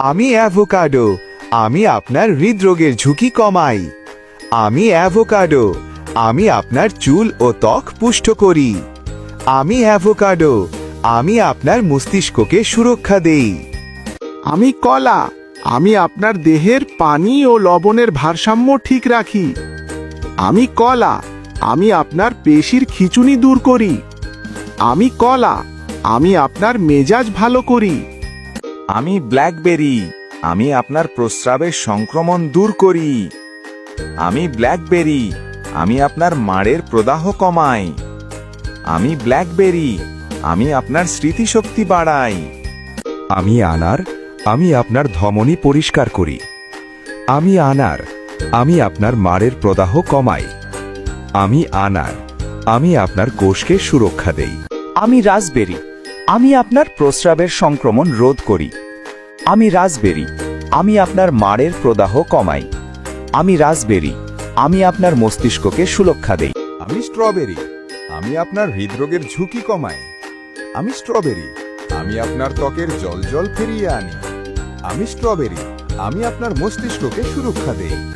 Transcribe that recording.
আমি অ্যাভোকাডো, আমি আপনার হৃদরোগের ঝুঁকি কমাই। আমি অ্যাভোকাডো, আমি আপনার চুল ও ত্বক পুষ্ট করি। আমি অ্যাভোকাডো, আমি আপনার মস্তিষ্ককে সুরক্ষা দেই। আমি কলা, আমি আপনার দেহের পানি ও লবণের ভারসাম্য ঠিক রাখি। আমি কলা, আমি আপনার পেশির খিঁচুনি দূর করি। আমি কলা, আমি আপনার মেজাজ ভালো করি। আমি ব্ল্যাকবেরি, আমি আপনার প্রস্রাবের সংক্রমণ দূর করি। আমি ব্ল্যাকবেরি, আমি আপনার মাড়ের প্রদাহ কমাই। আমি ব্ল্যাকবেরি, আমি আপনার স্মৃতিশক্তি বাড়াই। আমি আনার, আমি আপনার ধমনী পরিষ্কার করি। আমি আনার, আমি আপনার মাড়ের প্রদাহ কমাই। আমি আনার, আমি আপনার কোষকে সুরক্ষা দেই। আমি রাসবেরি, আমি আপনার প্রস্রাবের সংক্রমণ রোধ করি। আমি রাসবেরি, আমি আপনার মাড়ের প্রদাহ কমাই। আমি রাসবেরি, আমি আপনার মস্তিষ্ককে সুরক্ষা দেই। আমি স্ট্রবেরি, আমি আপনার হৃদরোগের ঝুঁকি কমাই। আমি স্ট্রবেরি, আমি আপনার ত্বকের জল ফিরিয়ে আনি। আমি স্ট্রবেরি, আমি আপনার মস্তিষ্ককে সুরক্ষা দেই।